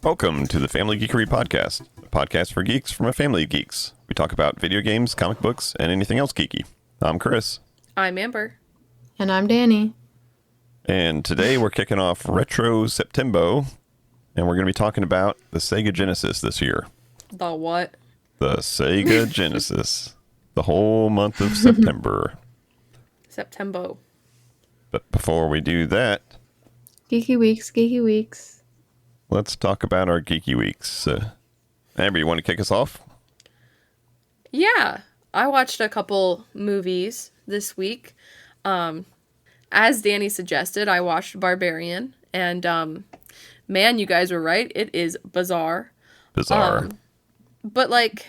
Welcome to the Family Geekery Podcast, a podcast for geeks from a family of geeks. We talk about video games, comic books, and anything else geeky. I'm Chris. I'm Amber. And I'm Danny. And today we're kicking off RetroSeptembo, and we're going to be talking about the Sega Genesis this year. The what? The Sega Genesis. The whole month of September. Septembo. But before we do that... Geeky Weeks. Let's talk about our Geeky Weeks. Amber, you want to kick us off? Yeah. I watched a couple movies this week. As Danny suggested, I watched Barbarian. And, man, you guys were right. It is bizarre. But, like,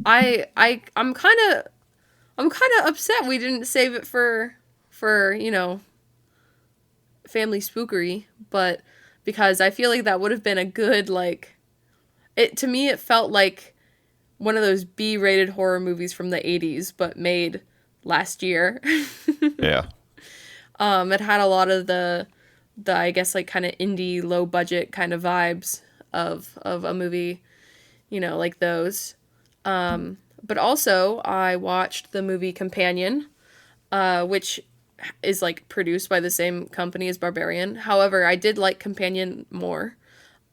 I'm kind of upset we didn't save it for, family spookery. But... because I feel like that would have been a good, to me it felt like one of those B-rated horror movies from the 80s, but made last year. Yeah. It had a lot of the I guess, kind of indie, low-budget kind of vibes of a movie, like those. But also, I watched the movie Companion, which... is produced by the same company as Barbarian. However, I did like Companion more.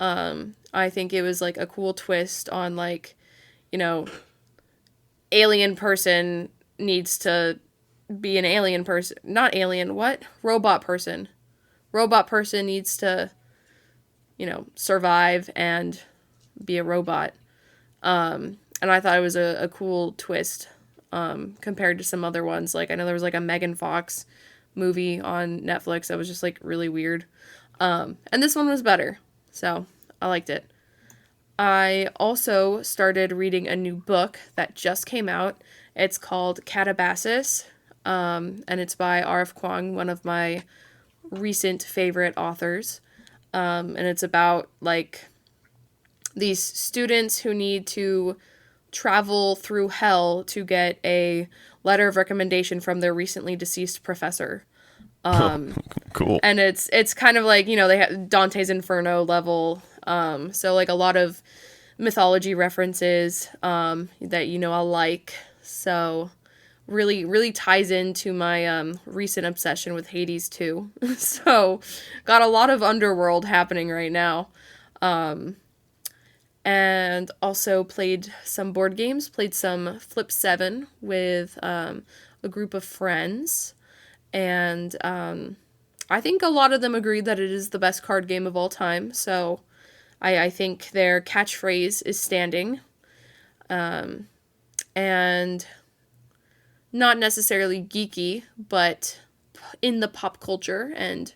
I think it was a cool twist on alien person needs to be an alien person. Not alien, what? Robot person. Robot person needs to, survive and be a robot. And I thought it was a cool twist. Compared to some other ones. I know there was a Megan Fox movie on Netflix that was just really weird. And this one was better. So I liked it. I also started reading a new book that just came out. It's called Catabasis. And it's by R.F. Kuang, one of my recent favorite authors. And it's about these students who need to travel through hell to get a letter of recommendation from their recently deceased professor. Cool. And it's kind of they have Dante's Inferno level. So a lot of mythology references that I'll like. So really, really ties into my recent obsession with Hades too. So got a lot of underworld happening right now. And also played some board games, played some Flip 7 with a group of friends. And I think a lot of them agreed that it is the best card game of all time. So I think their catchphrase is standing. And not necessarily geeky, but in the pop culture. And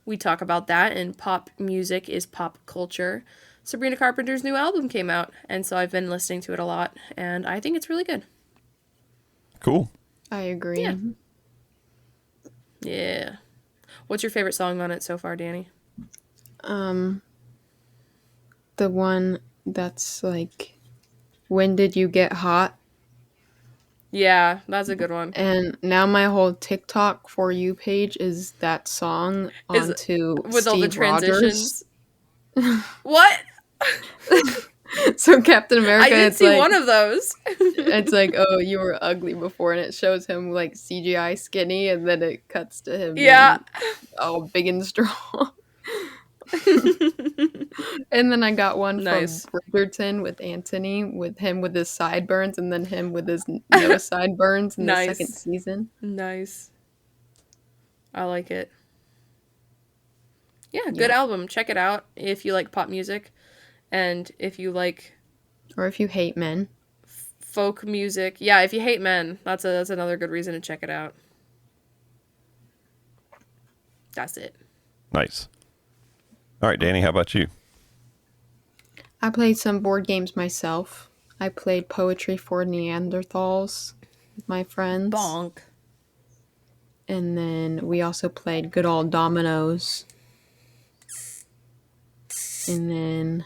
we talk about that. And pop music is pop culture. Sabrina Carpenter's new album came out, and so I've been listening to it a lot, and I think it's really good. Cool. I agree. Yeah. What's your favorite song on it so far, Danny? The one that's When Did You Get Hot? Yeah, that's a good one. And now my whole TikTok For You page is that song onto with Steve all the transitions. What? So Captain America, I did see one of those. It's oh, you were ugly before, and it shows him CGI skinny, and then it cuts to him all big and strong. And then I got one from Bridgerton with Anthony, with him with his sideburns, and then him with his no sideburns in the second season. Nice. I like it. Yeah, good album. Check it out if you like pop music. And if you like... or if you hate men. Folk music. Yeah, if you hate men, that's another good reason to check it out. That's it. Nice. All right, Danny, how about you? I played some board games myself. I played Poetry for Neanderthals with my friends. Bonk. And then we also played good old dominoes. And then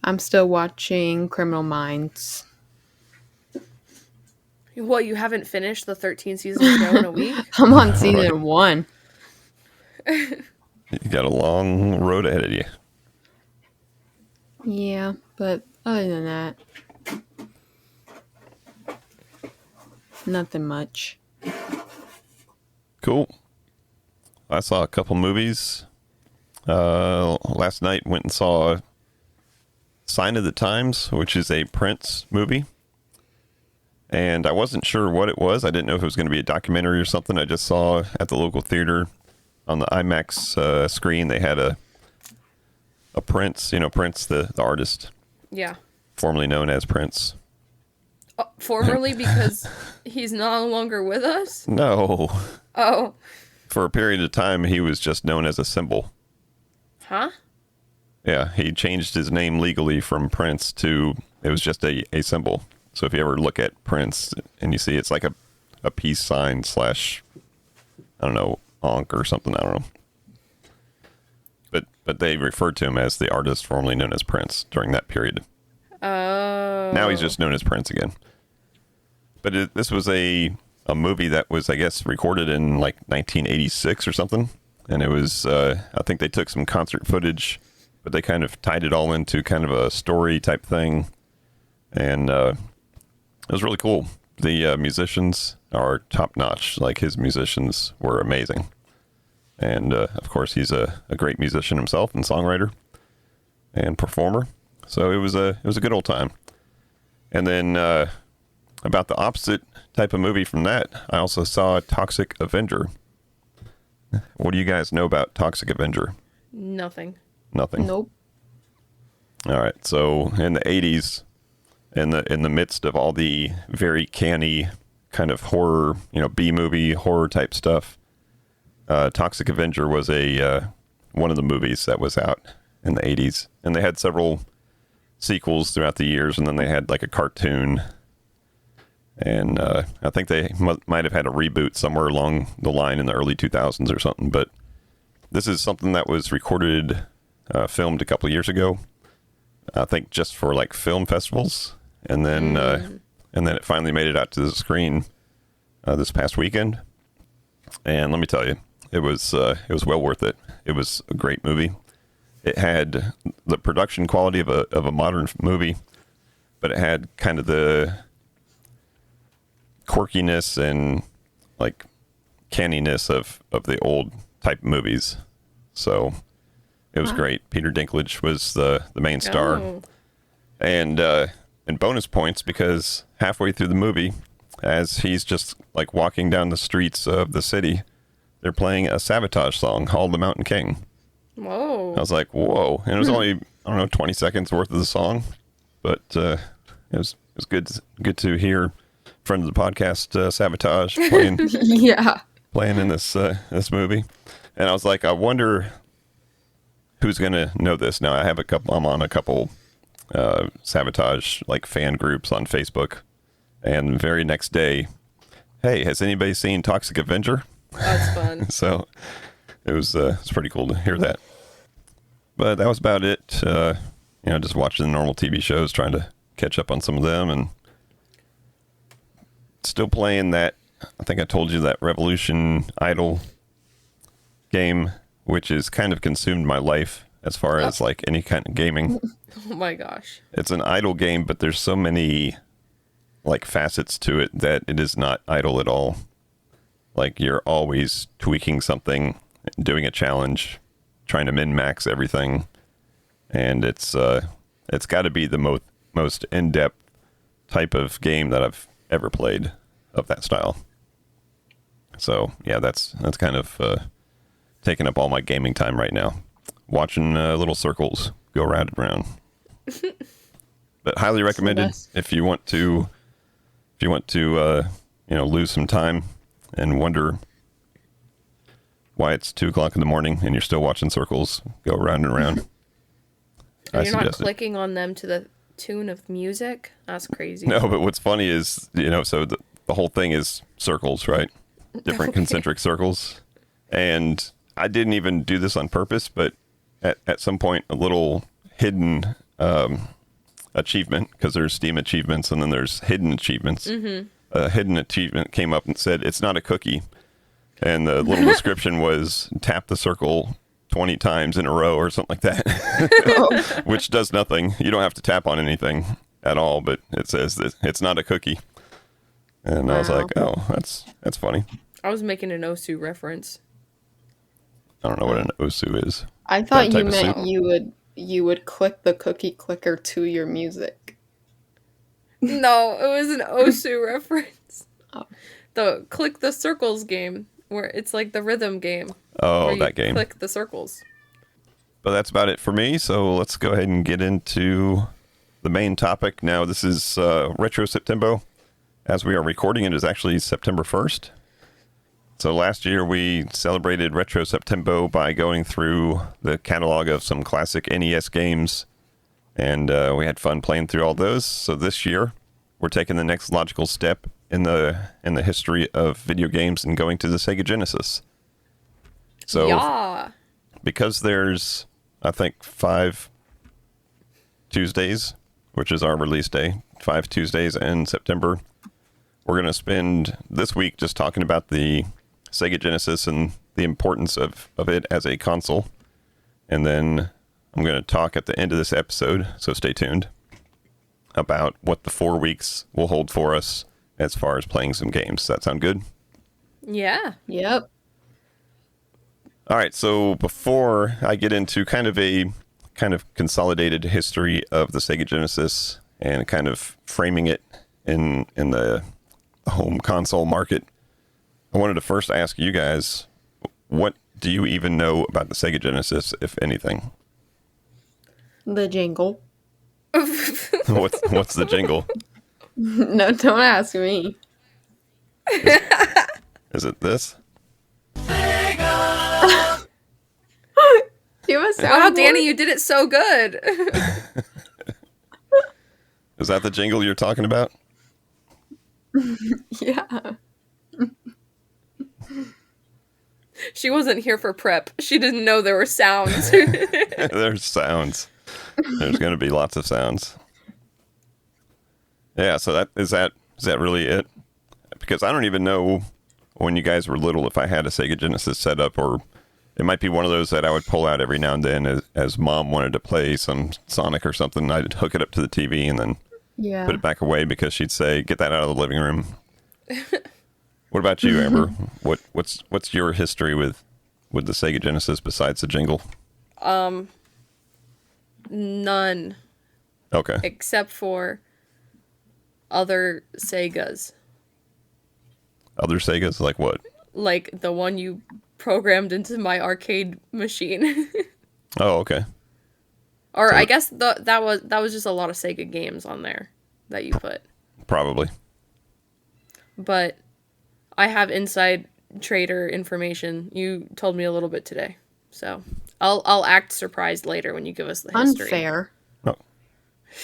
I'm still watching Criminal Minds. What, you haven't finished the 13 season show in a week? I'm on season 1. You got a long road ahead of you. Yeah, but other than that, nothing much. Cool. I saw a couple movies. Last night went and saw Sign of the Times, which is a Prince movie. And I wasn't sure what it was. I didn't know if it was going to be a documentary or something. I just saw at the local theater on the IMAX screen, they had a Prince, Prince, the artist. Yeah. Formerly known as Prince. Formerly because he's no longer with us? No. Oh. For a period of time, he was just known as a symbol. Huh? Yeah, he changed his name legally from Prince to, it was just a symbol. So if you ever look at Prince and you see it's like a peace sign / I don't know, Ankh or something, I don't know. But they referred to him as the artist formerly known as Prince during that period. Oh. Now he's just known as Prince again. But this was a movie that was, I guess, recorded in like 1986 or something. And it was, I think they took some concert footage, but they kind of tied it all into kind of a story type thing. And it was really cool. The musicians are top notch. Like, his musicians were amazing. And of course, he's a great musician himself and songwriter and performer. So it was a good old time. And then about the opposite type of movie from that, I also saw Toxic Avenger. What do you guys know about Toxic Avenger? Nothing. Nothing. Nope. All right. So in the 80s, in the midst of all the very canny kind of horror, B-movie horror type stuff, Toxic Avenger was one of the movies that was out in the 80s. And they had several sequels throughout the years, and then they had like a cartoon. And I think they might have had a reboot somewhere along the line in the early 2000s or something. But this is something that was recorded, filmed a couple of years ago. I think just for like film festivals, and then it finally made it out to the screen this past weekend. And let me tell you, it was well worth it. It was a great movie. It had the production quality of a modern movie, but it had kind of the quirkiness and like canniness of the old type movies. So it was great. Peter Dinklage was the main star. Oh. And bonus points because halfway through the movie, as he's just like walking down the streets of the city, they're playing a Sabotage song, Hall of the Mountain King. Whoa. I was like, whoa. And it was only, I don't know, 20 seconds worth of the song. But it was good to hear friend of the podcast, Sabotage, playing Yeah. playing in this movie. And I was like, I wonder who's going to know this. Now, I'm on a couple Sabotage like fan groups on Facebook. And the very next day, hey, has anybody seen Toxic Avenger? That's fun. So it's pretty cool to hear that. But that was about it. Just watching the normal TV shows, trying to catch up on some of them, and still playing that. I think I told you that Revolution Idol game, which has kind of consumed my life as far as like any kind of gaming. Oh my gosh. It's an idle game, but there's so many like facets to it that it is not idle at all. Like, you're always tweaking something, doing a challenge, trying to min-max everything. And it's got to be the most in-depth type of game that I've ever played of that style. So, yeah, that's kind of taking up all my gaming time right now. Watching little circles go round and round. But highly recommended if you want to lose some time and wonder why it's 2:00 in the morning and you're still watching circles go round and round. And you're not clicking on them to the tune of music? That's crazy. No, but what's funny is, so the whole thing is circles, right? Different concentric circles. And I didn't even do this on purpose, but at some point, a little hidden achievement, because there's Steam achievements and then there's hidden achievements. Mm-hmm. A hidden achievement came up and said, it's not a cookie. And the little description was, tap the circle 20 times in a row or something like that, which does nothing. You don't have to tap on anything at all, but it says that it's not a cookie. And I was like, oh, that's funny. I was making an Osu reference. I don't know what an Osu is. I thought you meant you would click the cookie clicker to your music. No, it was an Osu reference. Oh. The click the circles game, where it's like the rhythm game. Oh, that game. Click the circles. But that's about it for me, so let's go ahead and get into the main topic. Now, this is RetroSeptembo. As we are recording, it is actually September 1st. So last year we celebrated RetroSeptembo by going through the catalog of some classic NES games, and we had fun playing through all those. So this year we're taking the next logical step in the history of video games and going to the Sega Genesis. So yeah. Because there's, I think, 5 Tuesdays, which is our release day, 5 Tuesdays in September, we're going to spend this week just talking about the Sega Genesis and the importance of it as a console. And then I'm going to talk at the end of this episode, so stay tuned, about what the 4 weeks will hold for us as far as playing some games. Does that sound good? Yeah. Yep. All right, so before I get into kind of consolidated history of the Sega Genesis and kind of framing it in the home console market, I wanted to first ask you guys, what do you even know about the Sega Genesis, if anything? The jingle. What's the jingle? No, don't ask me. Is it this? Sega! You have a soundboard? Wow, Danny, you did it so good. Is that the jingle you're talking about? Yeah. She wasn't here for prep. She didn't know there were sounds. There's sounds. There's going to be lots of sounds. Yeah, so is that really it? Because I don't even know when you guys were little if I had a Sega Genesis set up, or it might be one of those that I would pull out every now and then as mom wanted to play some Sonic or something. I'd hook it up to the TV and then put it back away because she'd say, "Get that out of the living room." What about you, Amber? What's your history with the Sega Genesis besides the jingle? None. Okay. Except for other Segas. Other Segas, like what? Like the one you programmed into my arcade machine. Oh, okay. Or So I guess that was just a lot of Sega games on there that you put. Probably. But I have inside trader information. You told me a little bit today, so I'll act surprised later when you give us the history. Unfair. Oh.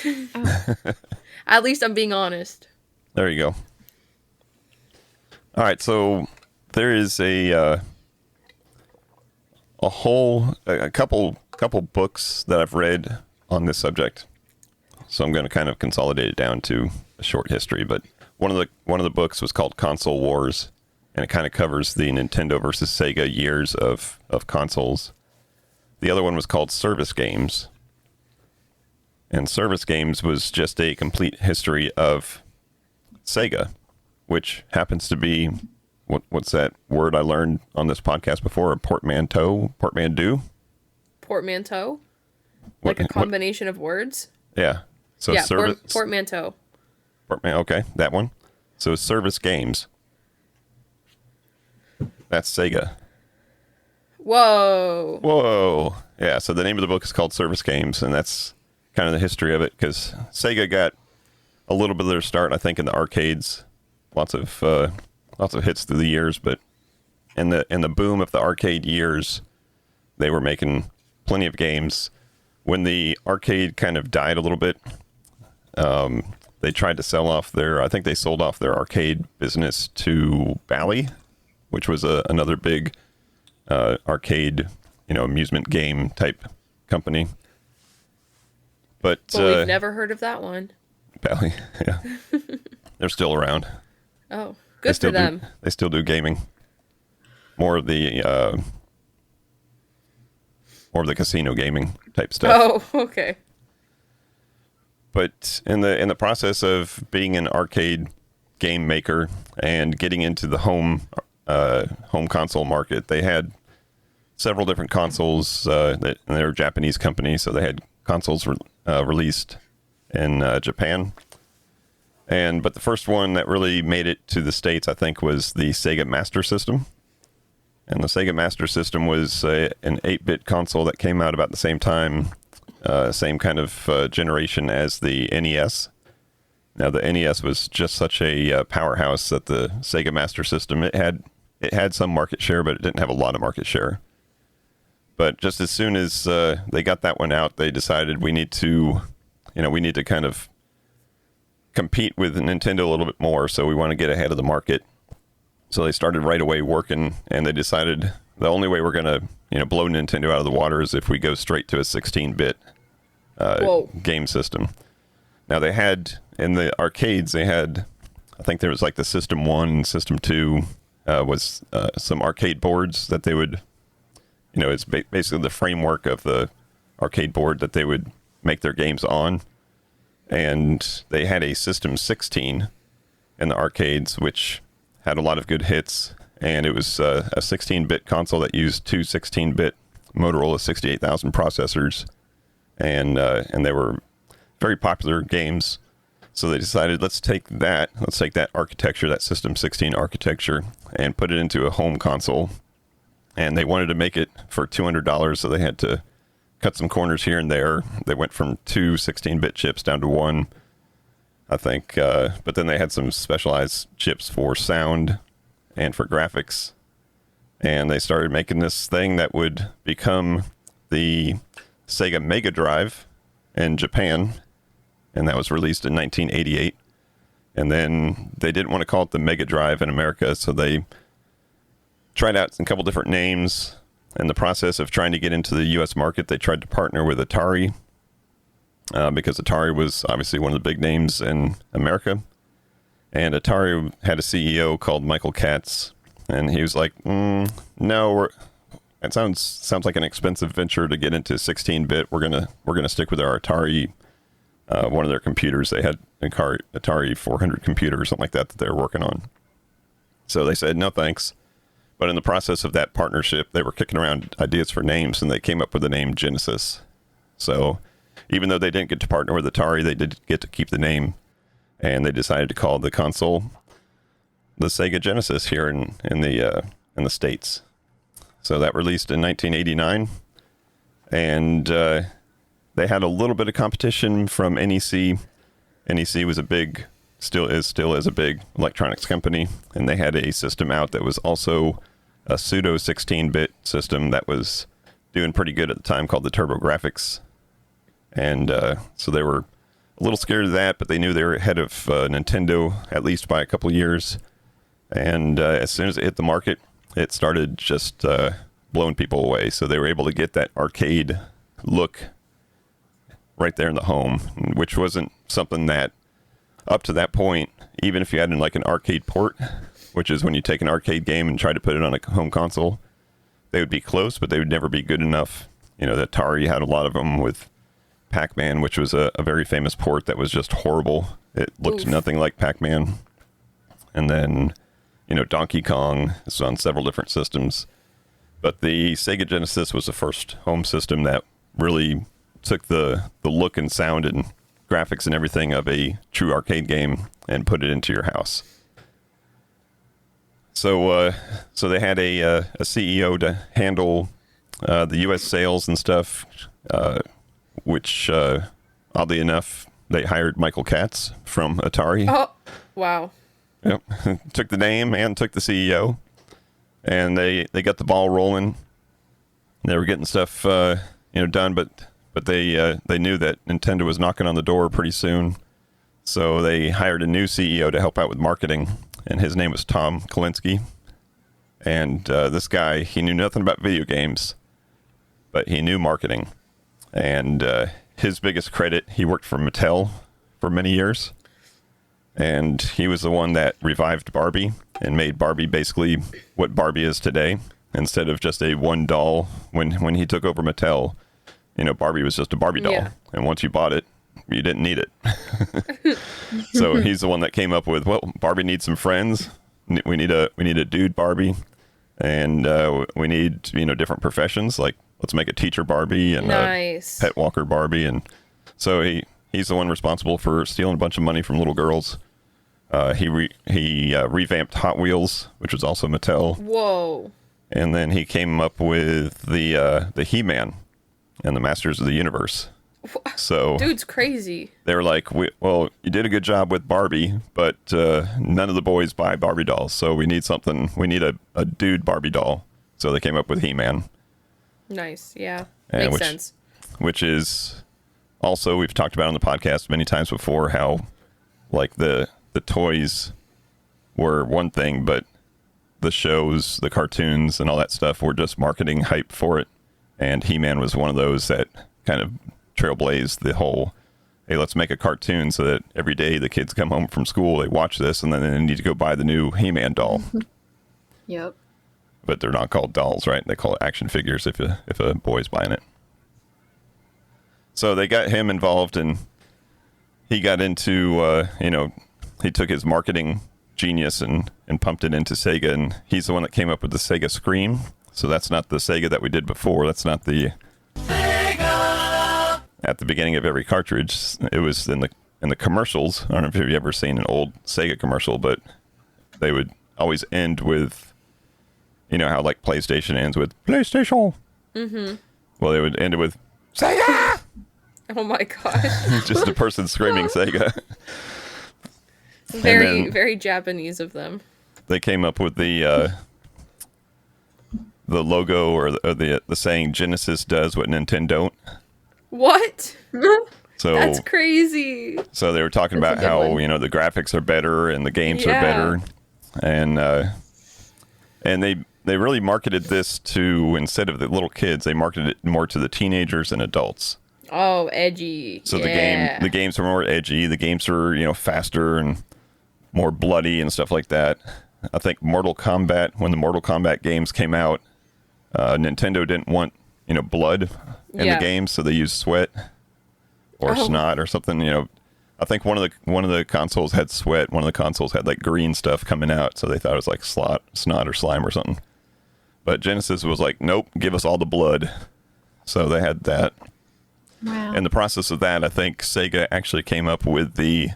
Oh. At least I'm being honest. There you go. All right, so there is a couple books that I've read on this subject. So I'm going to kind of consolidate it down to a short history, but one of the books was called Console Wars, and it kind of covers the Nintendo versus Sega years of consoles. The other one was called Service Games. And Service Games was just a complete history of Sega, which happens to be, what's that word I learned on this podcast before? A portmanteau? Portmanteau? Portmanteau? Like a combination of words? Yeah. So yeah, portmanteau. Okay, that one. So Service Games. That's Sega. Whoa. Yeah, so the name of the book is called Service Games, and that's kind of the history of it, because Sega got a little bit of their start, I think, in the arcades. Lots of hits through the years, but in the boom of the arcade years, they were making plenty of games. When the arcade kind of died a little bit, they tried to sell off I think they sold off their arcade business to Bally, which was another big arcade, amusement game type company. But we've never heard of that one. Bally, yeah. They're still around. Oh, good for them. They still do gaming. More of the more of the casino gaming type stuff. Oh, okay. But in the process of being an arcade game maker and getting into the home console market, they had several different consoles. And they're a Japanese company, so they had consoles released in Japan. But the first one that really made it to the States, I think, was the Sega Master System. And the Sega Master System was an 8-bit console that came out about the same time, same kind of generation as the NES. Now, the NES was just such a powerhouse that the Sega Master System, it had some market share, but it didn't have a lot of market share. But just as soon as they got that one out, they decided we need to kind of compete with Nintendo a little bit more, so we want to get ahead of the market. So they started right away working, and they decided the only way we're going to blow Nintendo out of the water is if we go straight to a 16-bit game system. Now, they had, in the arcades, I think there was like the System 1, System 2, was some arcade boards that they would, it's basically the framework of the arcade board that they would make their games on. And they had a System 16 in the arcades, which had a lot of good hits. And it was a 16-bit console that used two 16-bit Motorola 68000 processors. And they were very popular games. So they decided, let's take that architecture, that System 16 architecture, and put it into a home console. And they wanted to make it for $200, so they had to cut some corners here and there. They went from two 16-bit chips down to one, I think. But then they had some specialized chips for sound and for graphics. And they started making this thing that would become the Sega Mega Drive in Japan. And that was released in 1988. And then they didn't want to call it the Mega Drive in America, so they tried out a couple different names. In the process of trying to get into the U.S. market, they tried to partner with Atari, because Atari was obviously one of the big names in America. And Atari had a CEO called Michael Katz, and he was like, no, it sounds like an expensive venture to get into 16-bit. We're gonna stick with our Atari, one of their computers. They had an Atari 400 computer or something like that they were working on. So they said, no thanks. But in the process of that partnership, they were kicking around ideas for names, and they came up with the name Genesis. So even though they didn't get to partner with Atari, they did get to keep the name, and they decided to call the console the Sega Genesis here in the States. So that released in 1989, and they had a little bit of competition from NEC. NEC was still is a big electronics company, and they had a system out that was also a pseudo 16-bit system that was doing pretty good at the time, called the TurboGrafx. And so they were a little scared of that, but they knew they were ahead of Nintendo, at least by a couple years. And as soon as it hit the market, it started just blowing people away. So they were able to get that arcade look right there in the home, which wasn't something that, up to that point, even if you had like an arcade port, which is when you take an arcade game and try to put it on a home console, they would be close, but they would never be good enough. The Atari had a lot of them with Pac-Man, which was a very famous port that was just horrible. It looked nothing like Pac-Man. And then, Donkey Kong is on several different systems. But the Sega Genesis was the first home system that really took the look and sound and graphics and everything of a true arcade game and put it into your house. So they had a CEO to handle the U.S. sales and stuff, which oddly enough, they hired Michael Katz from Atari. Oh, wow. Yep. Took the name and took the CEO, and they got the ball rolling. They were getting stuff done, but they knew that Nintendo was knocking on the door pretty soon. So they hired a new CEO to help out with marketing, and his name was Tom Kalinske. And this guy, he knew nothing about video games, but he knew marketing. And his biggest credit, he worked for Mattel for many years. And he was the one that revived Barbie and made Barbie basically what Barbie is today. instead of just a one doll. When he took over Mattel, Barbie was just a Barbie doll. Yeah. And once you bought it, you didn't need it. So he's the one that came up with, well, Barbie needs some friends. We need a dude Barbie. And we need, different professions. Like, let's make a teacher Barbie and nice. a pet walker Barbie. And so he's the one responsible for stealing a bunch of money from little girls. He revamped Hot Wheels, which was also Mattel. Whoa. And then he came up with the He-Man and the Masters of the Universe. So dude's crazy. They were like, well, you did a good job with Barbie, but none of the boys buy Barbie dolls, so we need something. We need a dude Barbie doll. So they came up with He-Man. Nice, yeah, makes sense. Which is also, we've talked about on the podcast many times before, how like the toys were one thing, but the shows, the cartoons, and all that stuff were just marketing hype for it. And He-Man was one of those that kind of trailblazed the whole, hey, let's make a cartoon so that every day the kids come home from school, they watch this, and then they need to go buy the new He-Man doll. Yep. But they're not called dolls, right? They call it action figures if a boy's buying it. So they got him involved, and he got into, he took his marketing genius and pumped it into Sega, and he's the one that came up with the Sega Scream. So that's not the Sega that we did before. That's not the Sega! At the beginning of every cartridge. It was in the commercials. I don't know if you've ever seen an old Sega commercial, but they would always end with, how like PlayStation ends with PlayStation. Mm-hmm. Well, they would end it with Sega! Oh my gosh. Just a person screaming Sega. Very Japanese of them. They came up with the logo or the saying Genesis does what Nintendo don't. What? So that's crazy. So they were talking about how the graphics are better and the games are better, and they really marketed this to, instead of the little kids, they marketed it more to the teenagers and adults. Oh, edgy. So the games are more edgy. The games are faster and more bloody and stuff like that. I think Mortal Kombat, when the Mortal Kombat games came out, Nintendo didn't want blood in the game, so they used sweat or snot or something. I think one of the consoles had sweat. One of the consoles had like green stuff coming out, so they thought it was like snot or slime or something. But Genesis was like, nope, give us all the blood. So they had that. Wow. In the process of that, I think Sega actually came up with the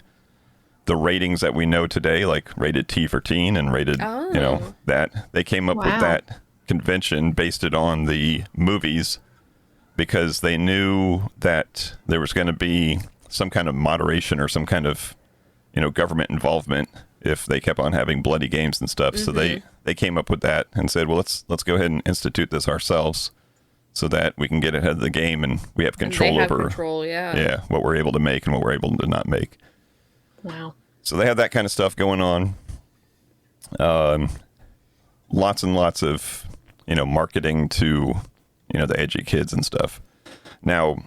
ratings that we know today, like rated T for teen and rated, that. They came up with that convention, based it on the movies, because they knew that there was going to be some kind of moderation or some kind of, government involvement if they kept on having bloody games and stuff. Mm-hmm. So they came up with that and said, well, let's go ahead and institute this ourselves so that we can get ahead of the game and we have control over what we're able to make and what we're able to not make. Wow. So they had that kind of stuff going on. Lots and lots of, marketing to, the edgy kids and stuff. Now,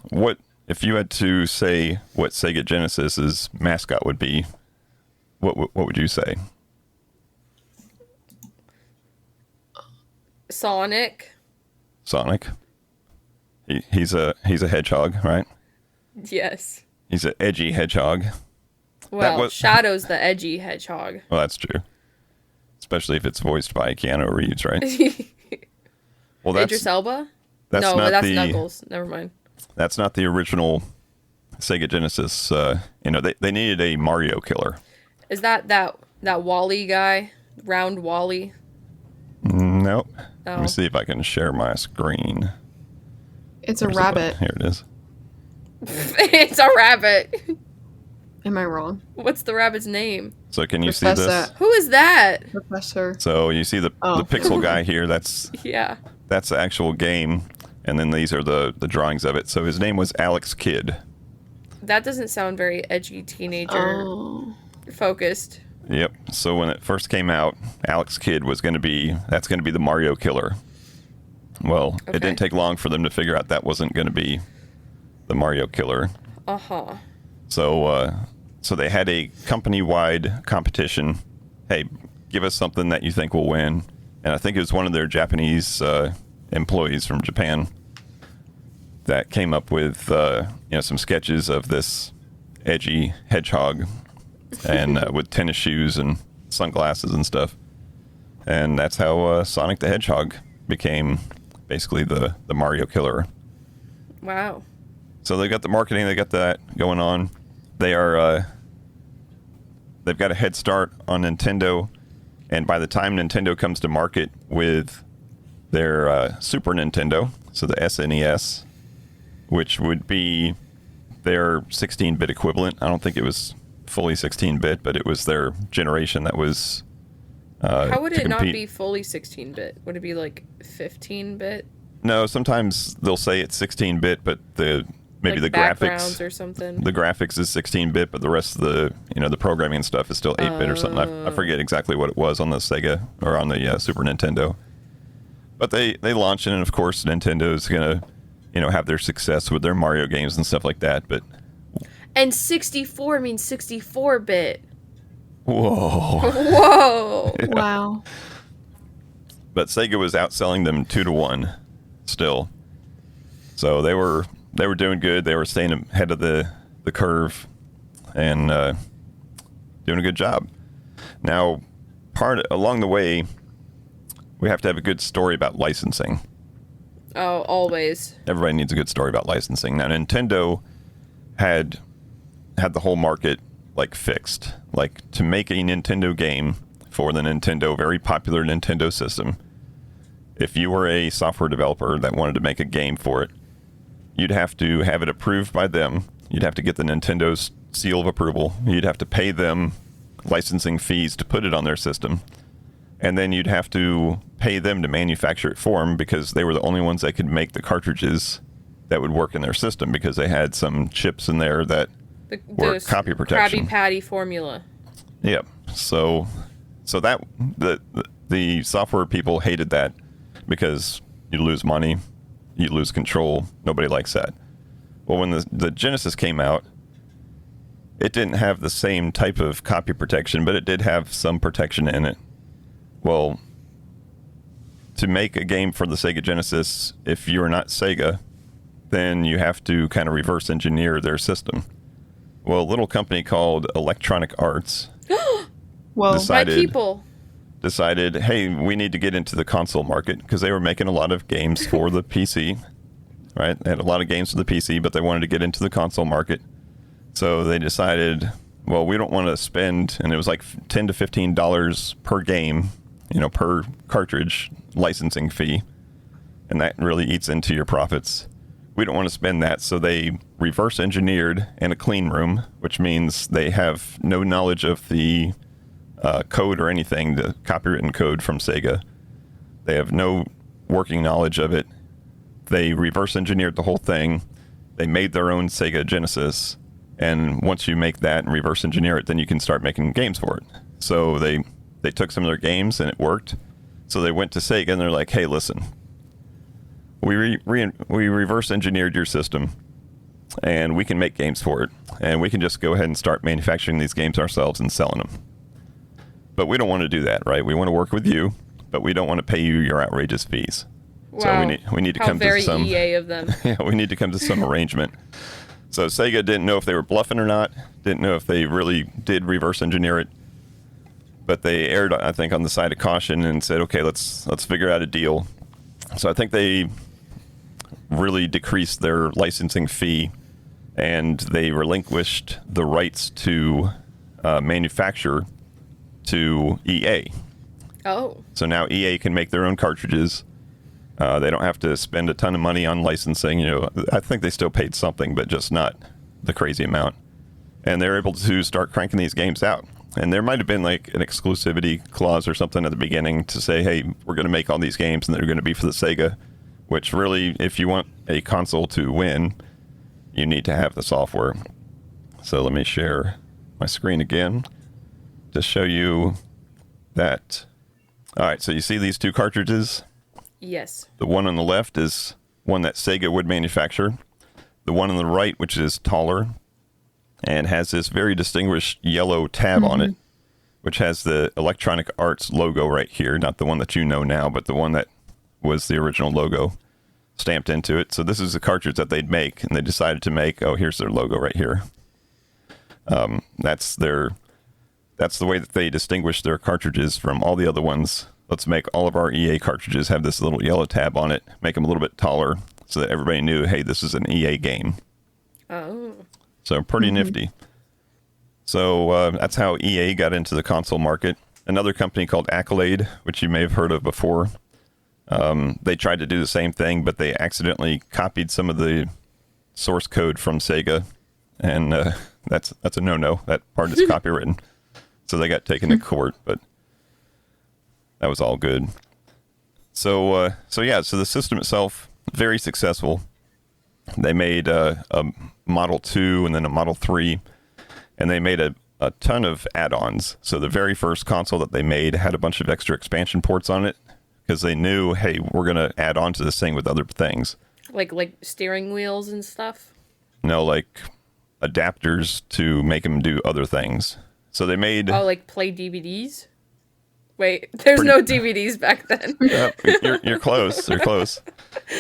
what if you had to say what Sega Genesis's mascot would be? What would you say? Sonic. He's a hedgehog, right? Yes. He's an edgy hedgehog. Well, Shadow's the edgy hedgehog. Well, that's true. Especially if it's voiced by Keanu Reeves, right? Well, that's Idris Elba? That's no, not that's the, Knuckles. Never mind. That's not the original Sega Genesis. They needed a Mario killer. Is that Wally guy? Round Wally? Nope. Oh. Let me see if I can share my screen. It's a rabbit. Here it is. It's a rabbit. Am I wrong? What's the rabbit's name? So can you see this? Who is that? Professor. So you see the pixel guy here. That's That's the actual game, and then these are the drawings of it. So his name was Alex Kidd. That doesn't sound very edgy teenager focused. Yep. So when it first came out, Alex Kidd was going to be the Mario killer. Well, It didn't take long for them to figure out that wasn't going to be the Mario killer. Uh-huh. So they had a company-wide competition. Hey, give us something that you think will win. and I think it was one of their Japanese employees from Japan that came up with some sketches of this edgy hedgehog and with tennis shoes and sunglasses and stuff. And that's how Sonic the Hedgehog became basically the Mario killer. Wow. So they got the marketing, they got that going on. They've got a head start on Nintendo, and by the time Nintendo comes to market with their Super Nintendo, so the SNES, which would be their 16-bit equivalent. I don't think it was fully 16-bit, but it was their generation that was How would it not be fully 16-bit? Would it be like 15-bit? No, sometimes they'll say it's 16-bit, but maybe the graphics or something. The graphics is 16-bit, but the rest of the programming and stuff is still 8-bit or something. I forget exactly what it was on the Sega or on the Super Nintendo. But they launched it, and of course Nintendo's gonna have their success with their Mario games and stuff like that. And 64 means 64-bit. Whoa. Whoa. Yeah. Wow. But Sega was outselling them 2-1 still. So they were doing good. They were staying ahead of the curve and doing a good job. Now, along the way, we have to have a good story about licensing. Oh, always. Everybody needs a good story about licensing. Now, Nintendo had the whole market fixed. To make a Nintendo game for the very popular Nintendo system, if you were a software developer that wanted to make a game for it, you'd have to have it approved by them. You'd have to get the Nintendo's seal of approval. You'd have to pay them licensing fees to put it on their system. And then you'd have to pay them to manufacture it for them, because they were the only ones that could make the cartridges that would work in their system, because they had some chips in there that were copy protection. Krabby Patty formula. Yep. So that the software people hated that, because you lose money, you lose control. Nobody likes that. Well, when the Genesis came out, it didn't have the same type of copy protection, but it did have some protection in it. Well, to make a game for the Sega Genesis, if you're not Sega, then you have to kind of reverse engineer their system. Well, a little company called Electronic Arts decided, hey, we need to get into the console market, because they were making a lot of games for the PC, right? They had a lot of games for the PC, but they wanted to get into the console market. So they decided, well, we don't want to spend, and it was like $10 to $15 per game, per cartridge licensing fee, and that really eats into your profits. We don't want to spend that, so they reverse engineered in a clean room, which means they have no knowledge of the code or anything, the copywritten code from Sega. They have no working knowledge of it. They reverse engineered the whole thing. They made their own Sega Genesis, and once you make that and reverse engineer it, then you can start making games for it. So they took some of their games and it worked. So they went to Sega and they're like, hey, listen, we reverse engineered your system, and we can make games for it, and we can just go ahead and start manufacturing these games ourselves and selling them. But we don't want to do that, right? We want to work with you, but we don't want to pay you your outrageous fees. Wow. So we need to come to some EA of them. Yeah, we need to come to some arrangement. So Sega didn't know if they were bluffing or not, didn't know if they really did reverse engineer it, but they erred, I think, on the side of caution and said, okay, let's figure out a deal. So I think they really decreased their licensing fee, and they relinquished the rights to manufacture to EA. Oh. So now EA can make their own cartridges. They don't have to spend a ton of money on licensing. I think they still paid something, but just not the crazy amount. And they're able to start cranking these games out. And there might have been an exclusivity clause or something at the beginning to say, hey, we're going to make all these games and they're going to be for the Sega, which really, if you want a console to win, you need to have the software. So let me share my screen again to show you that. All right, so you see these two cartridges? Yes. The one on the left is one that Sega would manufacture. The one on the right, which is taller and has this very distinguished yellow tab on it, which has the Electronic Arts logo right here, not the one that you know now, but the one that was the original logo stamped into it. So this is the cartridge that they'd make, and they decided to make, oh, here's their logo right here. That's the way that they distinguish their cartridges from all the other ones. Let's make all of our EA cartridges have this little yellow tab on it, make them a little bit taller so that everybody knew, hey, this is an EA game. Oh. So pretty nifty. So that's how EA got into the console market. Another company called Accolade, which you may have heard of before, they tried to do the same thing, but they accidentally copied some of the source code from Sega, and that's a no-no. That part is copywritten. So they got taken to court, but that was all good. So the system itself, very successful. They made a Model 2 and then a Model 3, and they made a ton of add-ons. So the very first console that they made had a bunch of extra expansion ports on it because they knew, hey, we're going to add on to this thing with other things. Like steering wheels and stuff? No, like adapters to make them do other things. So they made... Oh, like play DVDs? Wait, there's no DVDs back then. You're close. You're close.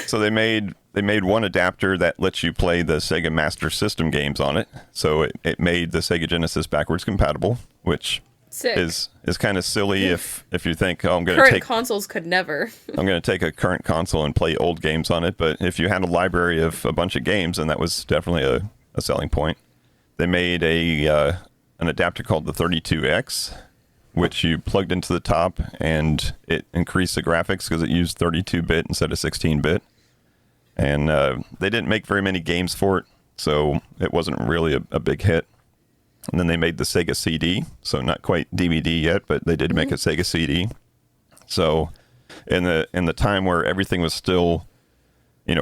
So they made one adapter that lets you play the Sega Master System games on it. So it made the Sega Genesis backwards compatible, which is kind of silly if you think, oh, current consoles could never. I'm going to take a current console and play old games on it. But if you had a library of a bunch of games, then that was definitely a selling point. They made an adapter called the 32X, which you plugged into the top, and it increased the graphics because it used 32-bit instead of 16-bit. And they didn't make very many games for it, so it wasn't really a big hit. And then they made the Sega CD, so not quite DVD yet, but they did make a Sega CD. So in the time where everything was still,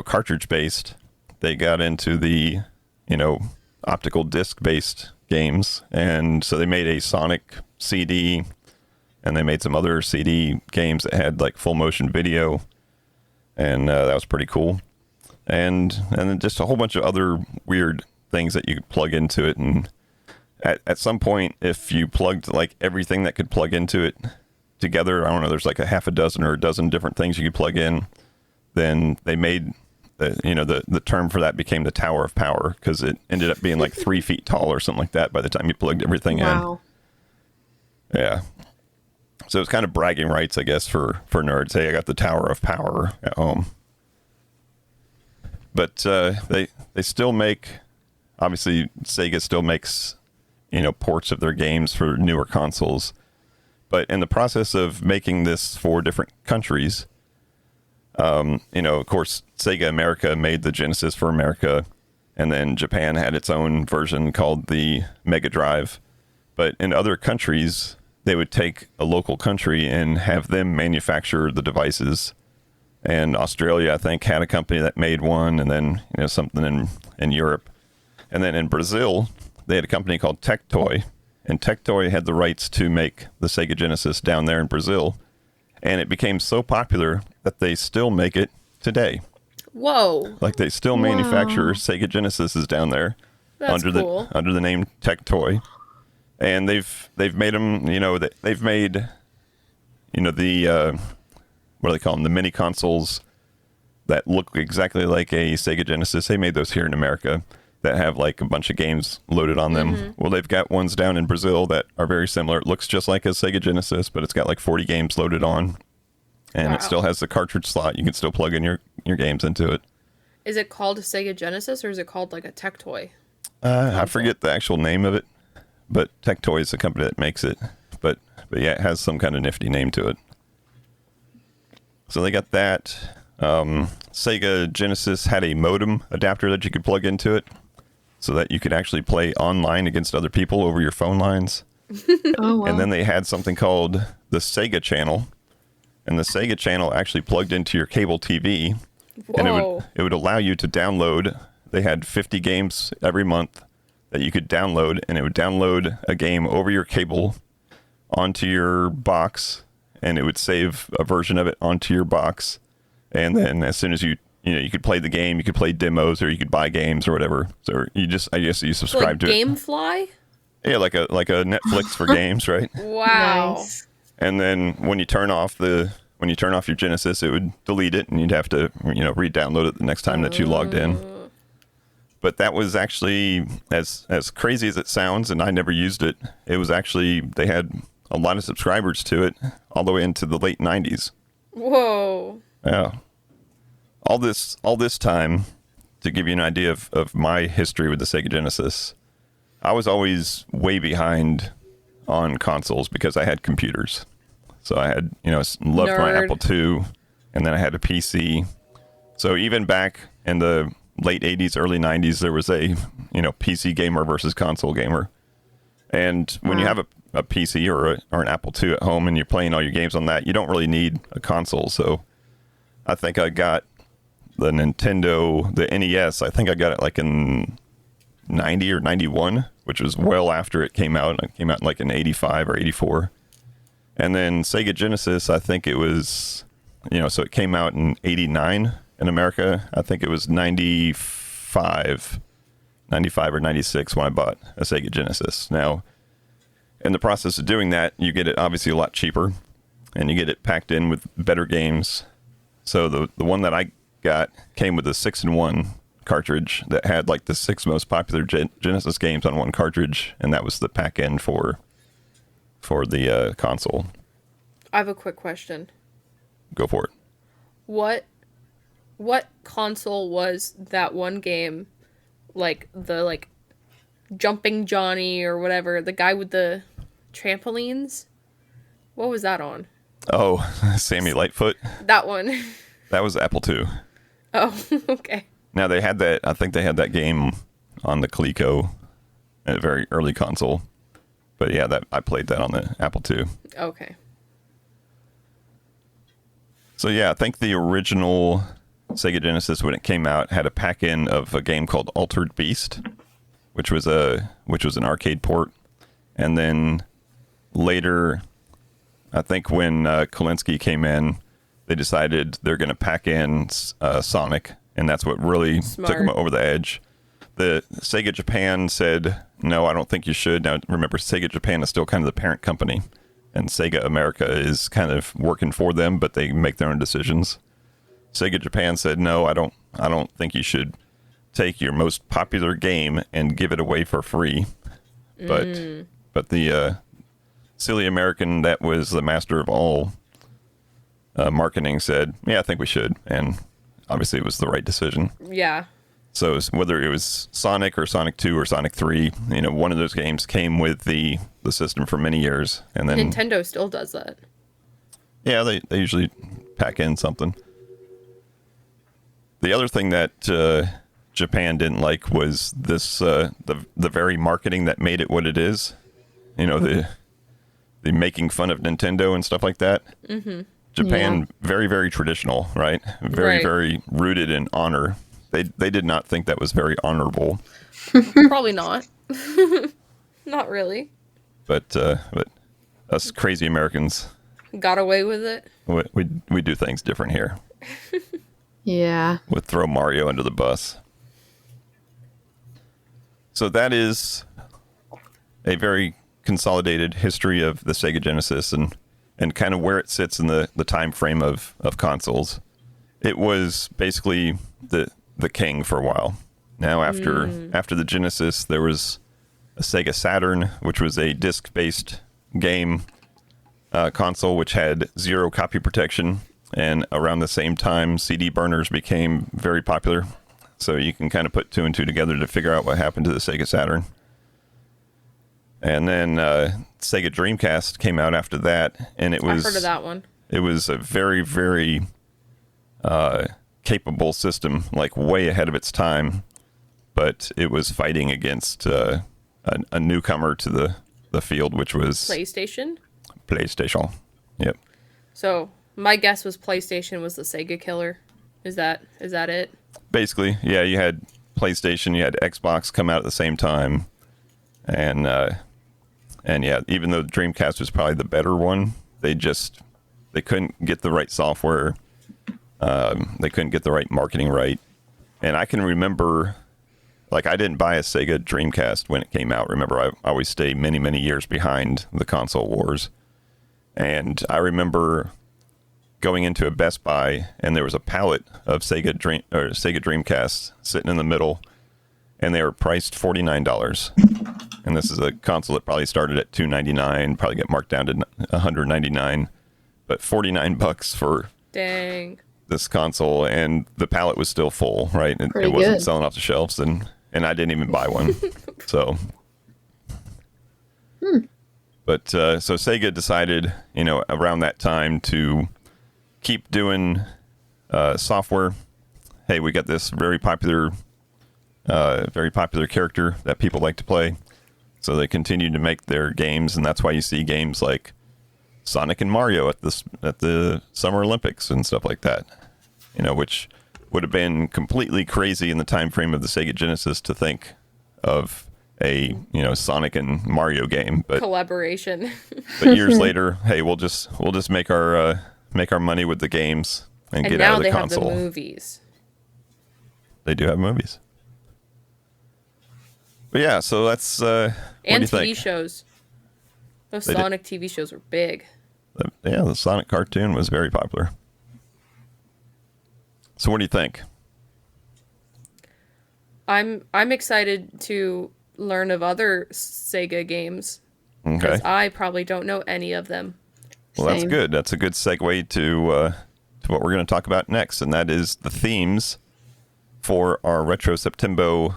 cartridge-based, they got into the, optical disc-based games. And so they made a Sonic CD, and they made some other CD games that had like full motion video, and that was pretty cool. And then just a whole bunch of other weird things that you could plug into it. And at some point, if you plugged like everything that could plug into it together, I don't know, there's like a half a dozen or a dozen different things you could plug in, then they made the term for that became the Tower of Power, because it ended up being like 3 feet tall or something like that by the time you plugged everything in. Yeah. So it's kind of bragging rights, I guess, for nerds. Hey, I got the Tower of Power at home. But they still make, obviously, Sega still makes, ports of their games for newer consoles. But in the process of making this for different countries, of course, Sega America made the Genesis for America, and then Japan had its own version called the Mega Drive. But in other countries, they would take a local country and have them manufacture the devices. And Australia, I think, had a company that made one, and then something in Europe. And then in Brazil, they had a company called Tectoy, and Tectoy had the rights to make the Sega Genesis down there in Brazil. And it became so popular that they still make it today. Whoa. Like they still manufacture Sega Genesises down there. That's cool. Under the name Tectoy. And they've made them, they've made, the, what do they call them? The mini consoles that look exactly like a Sega Genesis. They made those here in America that have like a bunch of games loaded on them. Mm-hmm. Well, they've got ones down in Brazil that are very similar. It looks just like a Sega Genesis, but it's got like 40 games loaded on. And it still has the cartridge slot. You can still plug in your games into it. Is it called a Sega Genesis, or is it called like a Tectoy? I forget the actual name of it, but Tectoy is the company that makes it. But yeah, it has some kind of nifty name to it. So they got that. Sega Genesis had a modem adapter that you could plug into it so that you could actually play online against other people over your phone lines. Oh, wow. And then they had something called the Sega Channel. And the Sega Channel actually plugged into your cable TV. Whoa. And it would allow you to download. They had 50 games every month that you could download, and it would download a game over your cable onto your box, and it would save a version of it onto your box. And then as soon as you could play the game, you could play demos, or you could buy games or whatever. So I guess you subscribe to Gamefly? Yeah, like a Netflix for games, right? Wow. Nice. And then when you turn off your Genesis, it would delete it, and you'd have to re-download it the next time that you logged in. But that was actually as crazy as it sounds, and I never used it. It was actually, they had a lot of subscribers to it all the way into the late 90s. Whoa. Yeah. All this time, to give you an idea of my history with the Sega Genesis, I was always way behind on consoles because I had computers. So I had, loved my Nerd. Apple II, and then I had a PC. So even back in the late 80s, early 90s, there was a, PC gamer versus console gamer. And when you have a PC or an Apple II at home and you're playing all your games on that, you don't really need a console. So I think I got the NES, I think I got it like in 90 or 91, which was well after it came out. It came out like in 85 or 84. And then Sega Genesis, I think it was, so it came out in 89 in America. I think it was 95 or 96 when I bought a Sega Genesis. Now, in the process of doing that, you get it obviously a lot cheaper, and you get it packed in with better games. So the one that I got came with a 6-in-1 cartridge that had like the 6 most popular Genesis games on one cartridge, and that was the pack in for the console. I have a quick question. Go for it. What console was that one game, like the Jumping Johnny or whatever, the guy with the trampolines? What was that on? Oh, Sammy Lightfoot. That one. That was Apple II. Oh, okay. Now they had that. I think they had that game on the Coleco, a very early console. But yeah, I played that on the Apple II. Okay. So yeah, I think the original Sega Genesis, when it came out, had a pack-in of a game called Altered Beast, which was an arcade port. And then later, I think when Kolinsky came in, they decided they're going to pack in Sonic, and that's what really took them over the edge. The Sega Japan said, no, I don't think you should. Now, remember, Sega Japan is still kind of the parent company, and Sega America is kind of working for them, but they make their own decisions. Sega Japan said, no, I don't think you should take your most popular game and give it away for free. But the silly American that was the master of all marketing said, yeah, I think we should. And obviously it was the right decision. Yeah. So whether it was Sonic or Sonic 2 or Sonic 3, one of those games came with the system for many years. And then Nintendo still does that. Yeah, they usually pack in something. The other thing that Japan didn't like was this the very marketing that made it what it is. The making fun of Nintendo and stuff like that. Mm-hmm. Japan, very, very traditional, right? Very, very rooted in honor. They did not think that was very honorable. Probably not. Not really. But us crazy Americans got away with it. We do things different here. Yeah. Would throw Mario under the bus. So that is a very consolidated history of the Sega Genesis and kind of where it sits in the time frame of consoles. It was basically the king for a while. Now after the Genesis, there was a Sega Saturn, which was a disc-based game console which had 0 copy protection. And around the same time, CD burners became very popular. So you can kind of put 2 and 2 together to figure out what happened to the Sega Saturn. And then Sega Dreamcast came out after that, and it was... I've heard of that one. It was a very, very capable system, like way ahead of its time. But it was fighting against a newcomer to the field, which was... PlayStation? PlayStation, yep. So... my guess was PlayStation was the Sega killer. Is that it? Basically, yeah. You had PlayStation, you had Xbox come out at the same time, and yeah. Even though the Dreamcast was probably the better one, they couldn't get the right software. They couldn't get the right marketing right. And I can remember like I didn't buy a Sega Dreamcast when it came out. Remember, I always stay many, many years behind the console wars. And I remember going into a Best Buy, and there was a pallet of Sega Dreamcast sitting in the middle, and they were priced $49. And this is a console that probably started at $299, probably get marked down to $199, but $49 for dang this console, and the pallet was still full, right? It wasn't selling off the shelves, and I didn't even buy one. So, but so Sega decided, around that time to keep doing software. Hey, we got this very popular character that people like to play. So they continued to make their games, and that's why you see games like Sonic and Mario at the Summer Olympics and stuff like that. Which would have been completely crazy in the time frame of the Sega Genesis to think of a Sonic and Mario game, but collaboration. But years later, hey, we'll just make our money with the games and get out of the console. Now they have the movies. They do have movies. But yeah, so that's what do you think? TV shows. Those Sonic TV shows were big. Yeah, the Sonic cartoon was very popular. So what do you think? I'm excited to learn of other Sega games. Okay. Because I probably don't know any of them. Well, that's good. That's a good segue to what we're going to talk about next, and that is the themes for our RetroSeptembo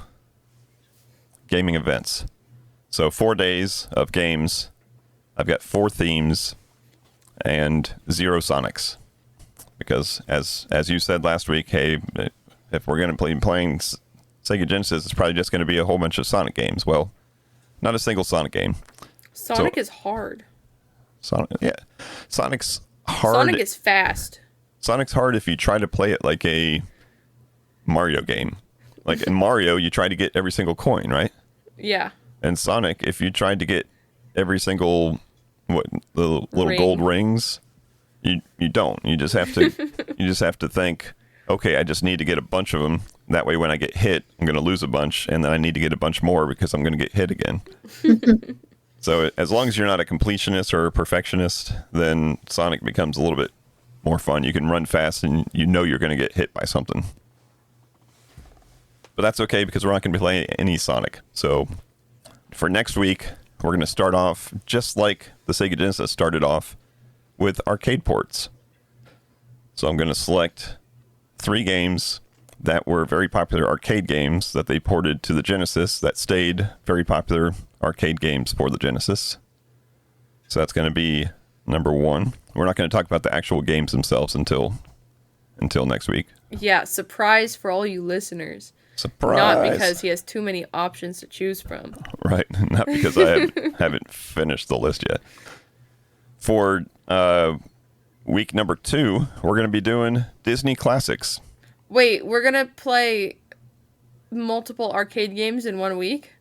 gaming events. So 4 days of games. I've got 4 themes and 0 Sonics. Because as you said last week, hey, if we're going to be playing Sega Genesis, it's probably just going to be a whole bunch of Sonic games. Well, not a single Sonic game. Sonic is hard. Sonic's hard. Sonic is fast. Sonic's hard if you try to play it like a Mario game. Like in Mario, you try to get every single coin, right? Yeah. And Sonic, if you tried to get every single the little gold rings, you don't. You just have to think, okay, I just need to get a bunch of them. That way when I get hit, I'm going to lose a bunch, and then I need to get a bunch more because I'm going to get hit again. So as long as you're not a completionist or a perfectionist, then Sonic becomes a little bit more fun. You can run fast and you're going to get hit by something. But that's okay because we're not going to be playing any Sonic. So for next week, we're going to start off just like the Sega Genesis started off with arcade ports. So I'm going to select 3 games that were very popular arcade games that they ported to the Genesis that stayed very popular arcade games for the Genesis. So that's going to be number 1. We're not going to talk about the actual games themselves until next week. Yeah, surprise for all you listeners. Surprise. Not because he has too many options to choose from. Right. Not because I haven't finished the list yet. For week number 2, we're going to be doing Disney classics. Wait, we're going to play multiple arcade games in 1 week?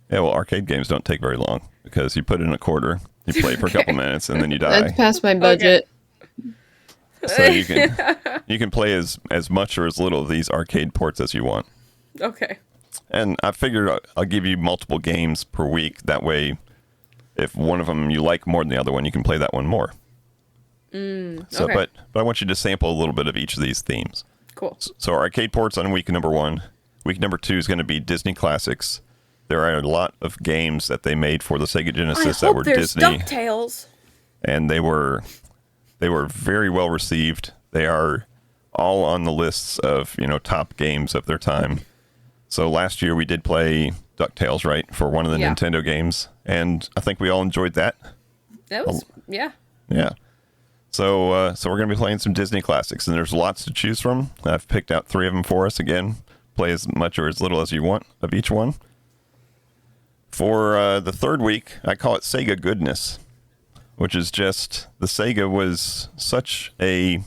Yeah, well, arcade games don't take very long because you put in a quarter, you play for a couple minutes, and then you die. That's past my budget. Okay. So you can play as much or as little of these arcade ports as you want. Okay. And I figured I'll give you multiple games per week. That way, if one of them you like more than the other one, you can play that one more. Okay. But I want you to sample a little bit of each of these themes. Cool. So arcade ports on week number 1. Week number 2 is going to be Disney classics. There are a lot of games that they made for the Sega Genesis that were Disney. DuckTales. And they were very well received. They are all on the lists of, top games of their time. So last year we did play DuckTales, right, for one of the Nintendo games, and I think we all enjoyed that. That was yeah. Yeah. So we're going to be playing some Disney classics, and there's lots to choose from. I've picked out 3 of them for us. Again, play as much or as little as you want of each one. For the 3rd week, I call it Sega Goodness, which is just the Sega was such a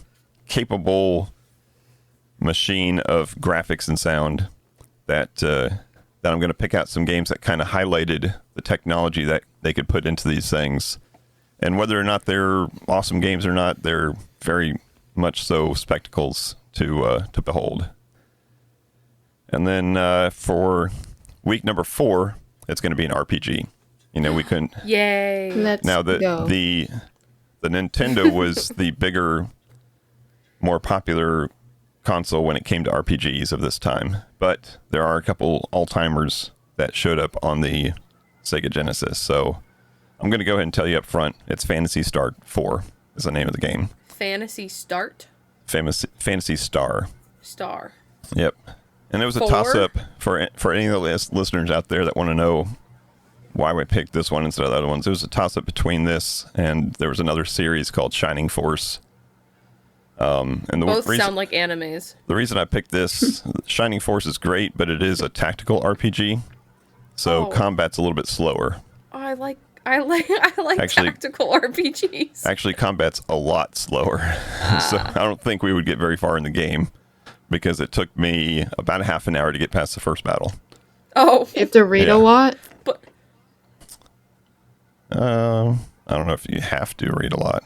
capable machine of graphics and sound that I'm going to pick out some games that kind of highlighted the technology that they could put into these things. And whether or not they're awesome games or not, they're very much so spectacles to behold. And then for week number 4, it's going to be an RPG. You know, we couldn't. Yay! Let's Now go. the Nintendo was the bigger, more popular console when it came to RPGs of this time, but there are a couple all-timers that showed up on the Sega Genesis. So I'm going to go ahead and tell you up front, it's Phantasy Star 4 is the name of the game. Fantasy Start? Phantasy Star. Star. Yep. And it was a 4? toss-up for any of the listeners out there that want to know why we picked this one instead of the other ones. It was a toss-up between this and there was another series called Shining Force. And the Both sound like animes. The reason I picked this, Shining Force is great, but it is a tactical RPG, so combat's a little bit slower. Oh, I like actually, tactical RPGs. Actually, combat's a lot slower, so I don't think we would get very far in the game because it took me about a half an hour to get past the first battle. Oh, you have to read a lot. But I don't know if you have to read a lot.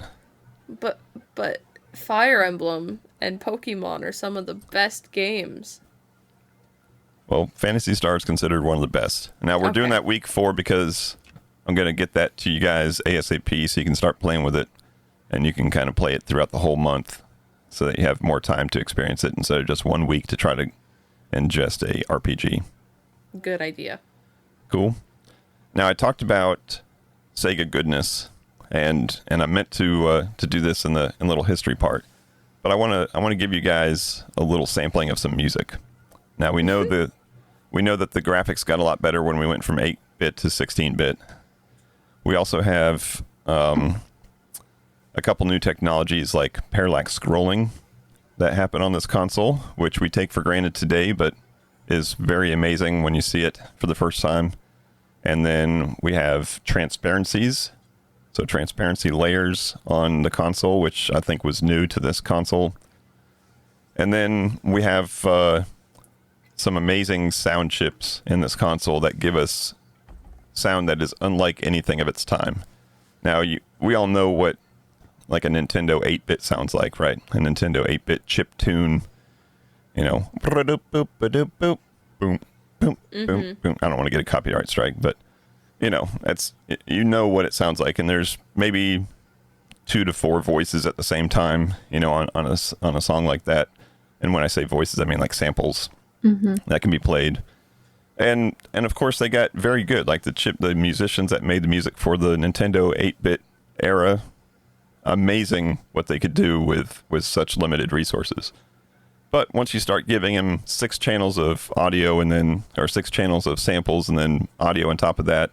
But Fire Emblem and Pokemon are some of the best games. Well, Phantasy Star is considered one of the best. Now, we're doing that week 4 because I'm going to get that to you guys ASAP so you can start playing with it. And you can kind of play it throughout the whole month so that you have more time to experience it instead of just 1 week to try to ingest a RPG. Good idea. Cool. Now, I talked about Sega goodness, and I meant to do this in the little history part, but I want to give you guys a little sampling of some music. Now we know that the graphics got a lot better when we went from 8-bit to 16-bit. We also have a couple new technologies like parallax scrolling that happen on this console, which we take for granted today, but is very amazing when you see it for the first time. And then we have transparencies. So transparency layers on the console, which I think was new to this console. And then we have some amazing sound chips in this console that give us sound that is unlike anything of its time. Now, we all know what like a Nintendo 8-bit sounds like, right? A Nintendo 8-bit chip tune, you know, boom, boom, boom, boom. I don't want to get a copyright strike, but you know, you know what it sounds like, and there's maybe 2 to 4 voices at the same time, you know, on a song like that. And when I say voices, I mean like samples that can be played. And of course they got very good, like the musicians that made the music for the Nintendo 8-bit era. Amazing what they could do with such limited resources. But once you start giving them 6 channels of audio or 6 channels of samples and then audio on top of that,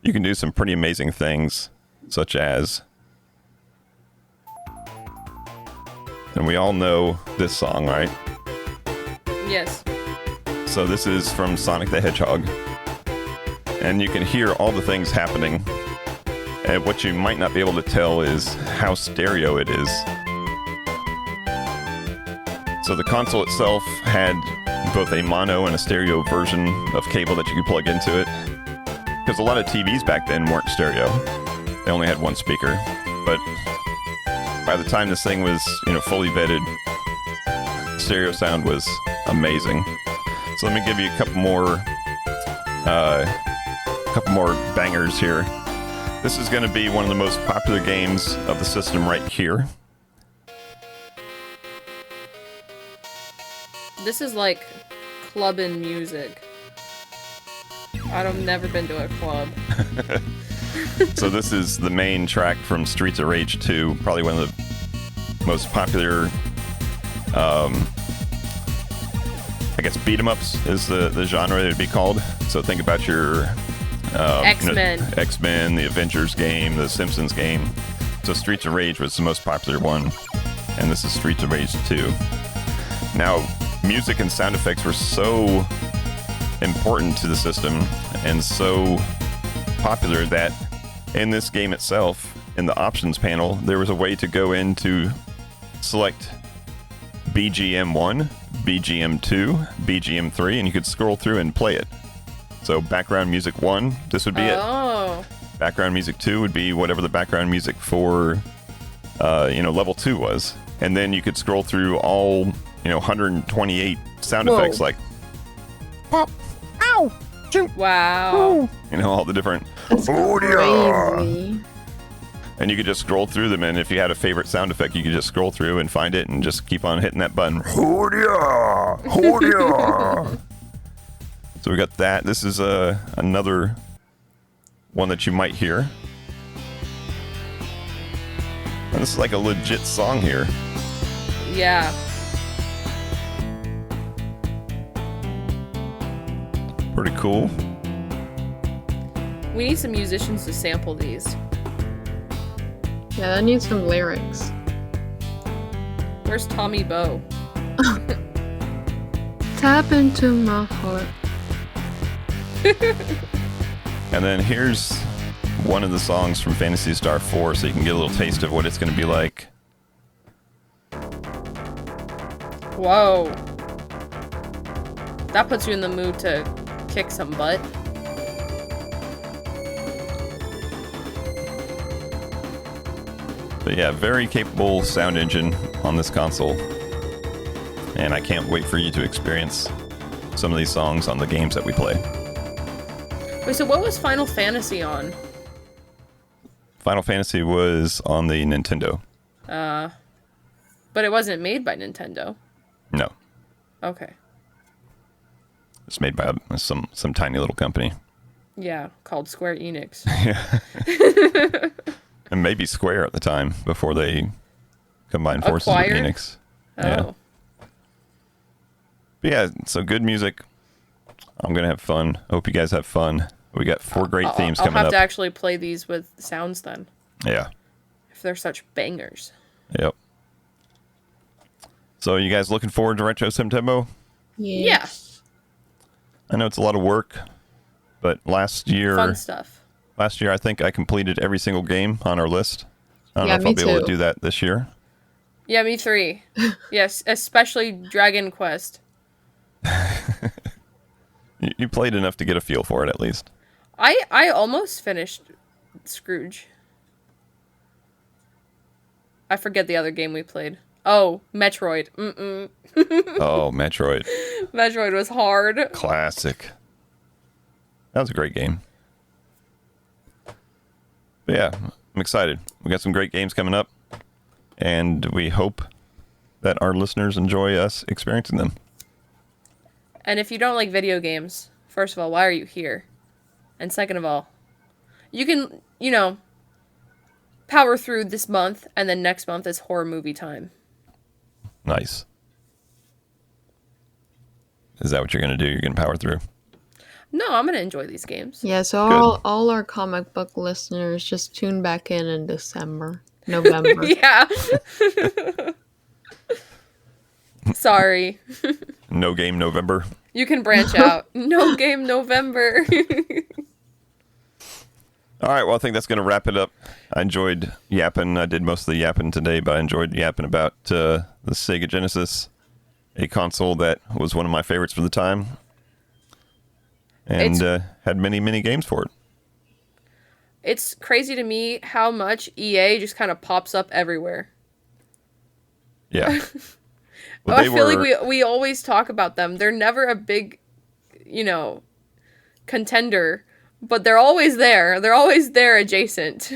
you can do some pretty amazing things, such as, and we all know this song, right? Yes. So this is from Sonic the Hedgehog. And you can hear all the things happening. And what you might not be able to tell is how stereo it is. So the console itself had both a mono and a stereo version of cable that you could plug into it. Because a lot of TVs back then weren't stereo. They only had one speaker. But by the time this thing was, you know, fully vetted, stereo sound was amazing. So let me give you a couple more bangers here. This is going to be one of the most popular games of the system right here. This is like clubbing music. I've never been to a club. So this is the main track from Streets of Rage 2, probably one of the most popular, I guess beat 'em ups is the genre it would be called. So think about your X-Men. X-Men, the Avengers game, the Simpsons game. So Streets of Rage was the most popular one, and this is Streets of Rage 2. Now, music and sound effects were so important to the system and so popular that in this game itself, in the options panel, there was a way to go in to select BGM 1, BGM 2, BGM 3, and you could scroll through and play it. So background music 1, this would be it. Background music 2 would be whatever the background music for level 2 was. And then you could scroll through all 128 sound effects like pop, ow, shoot. Wow. You know, all the different. That's crazy. And you could just scroll through them, and if you had a favorite sound effect, you could just scroll through and find it and just keep on hitting that button. So we got that. This is another one that you might hear. And this is like a legit song here. Yeah. Pretty cool. We need some musicians to sample these. Yeah, that needs some lyrics. Where's Tommy Bow? Tap into my heart. And then here's one of the songs from Phantasy Star 4, so you can get a little taste of what it's going to be like. Whoa. That puts you in the mood to kick some butt. But yeah, very capable sound engine on this console. And I can't wait for you to experience some of these songs on the games that we play. Wait, so what was Final Fantasy on? Final Fantasy was on the Nintendo. But it wasn't made by Nintendo. No. Okay. It's made by some tiny little company. Yeah, called Square Enix. And maybe Square at the time, before they combined forces Acquired? with Enix. Oh. Yeah. But yeah, so good music. I'm going to have fun. I hope you guys have fun. We got 4 great themes coming up. I'll have to actually play these with sounds then. Yeah. If they're such bangers. Yep. So you guys looking forward to RetroSeptembo? Yeah. I know it's a lot of work, but last year Fun stuff. I think I completed every single game on our list. I don't know if me I'll be able too. to do that this year. Yeah, me 3. Yes, especially Dragon Quest. You played enough to get a feel for it, at least. I almost finished Scrooge. I forget the other game we played. Oh, Metroid. Oh, Metroid. Metroid was hard. Classic. That was a great game. But yeah, I'm excited. We got some great games coming up, and we hope that our listeners enjoy us experiencing them. And if you don't like video games, first of all, why are you here? And second of all, you can, power through this month, and then next month is horror movie time. Nice. Is that what you're going to do? You're going to power through? No, I'm going to enjoy these games. Yeah, so all our comic book listeners just tune back in November. Yeah. Sorry. No game November. You can branch out. No game November. All right, well, I think that's going to wrap it up. I enjoyed yapping. I did most of the yapping today, but I enjoyed yapping about the Sega Genesis, a console that was one of my favorites for the time, and had many, many games for it. It's crazy to me how much EA just kind of pops up everywhere. Yeah. Well, I feel like we always talk about them. They're never a big, contender, but they're always there. They're always there adjacent.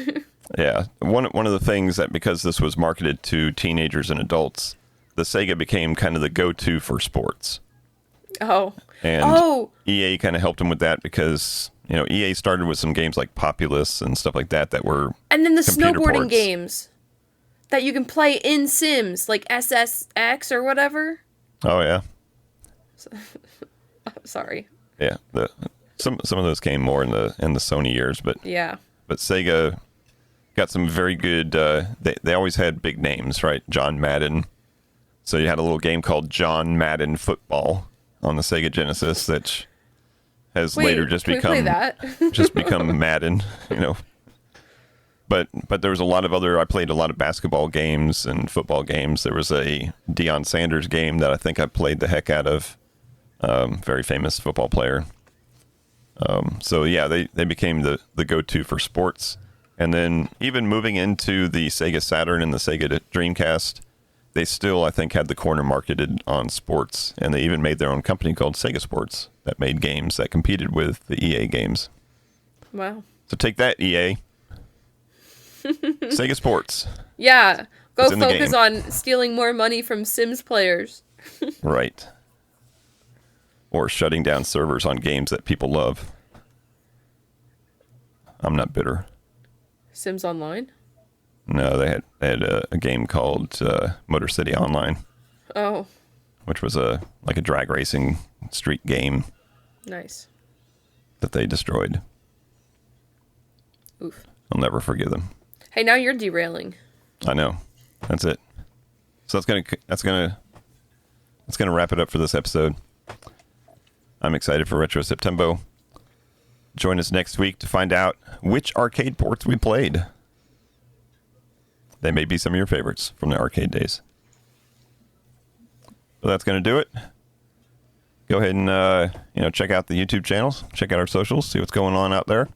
Yeah. One of the things that, because this was marketed to teenagers and adults, the Sega became kind of the go-to for sports. Oh. And EA kind of helped them with that because, EA started with some games like Populous and stuff like that were and then the computer snowboarding ports. games that you can play in Sims, like SSX or whatever. Oh, yeah. Sorry. Yeah. Some of those came more in the Sony years, but Yeah. But Sega got some very good. They always had big names, right? John Madden. So you had a little game called John Madden Football on the Sega Genesis that has later just can we play become Madden. But there was a lot of other. I played a lot of basketball games and football games. There was a Deion Sanders game that I think I played the heck out of. Very famous football player. So yeah, they became the go-to for sports. And then even moving into the Sega Saturn and the Sega Dreamcast, they still, I think, had the corner marketed on sports, and they even made their own company called Sega Sports that made games that competed with the EA games. Wow. So take that, EA. Sega Sports. Yeah. Go It's in the focus game. on stealing more money from Sims players. Right. Or shutting down servers on games that people love. I'm not bitter. Sims Online? No, they had a game called Motor City Online, Oh, which was like a drag racing street game nice. that they destroyed. Oof. I'll never forgive them. Hey, now you're derailing. I know. That's it. So that's gonna wrap it up for this episode. I'm excited for RetroSeptembo. Join us next week to find out which arcade ports we played. They may be some of your favorites from the arcade days. But that's going to do it. Go ahead and check out the YouTube channels, check out our socials, see what's going on out there.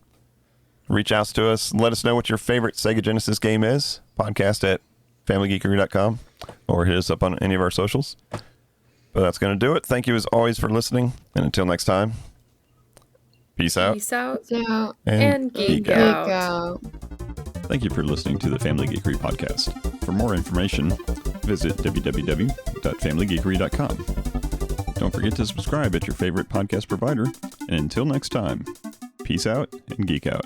Reach out to us and let us know what your favorite Sega Genesis game is. Podcast at FamilyGeekery.com or hit us up on any of our socials. But that's going to do it. Thank you as always for listening. And until next time, peace out. Peace out. Yeah. And geek out. Geek out. Thank you for listening to the Family Geekery podcast. For more information, visit www.familygeekery.com. Don't forget to subscribe at your favorite podcast provider. And until next time, peace out and geek out.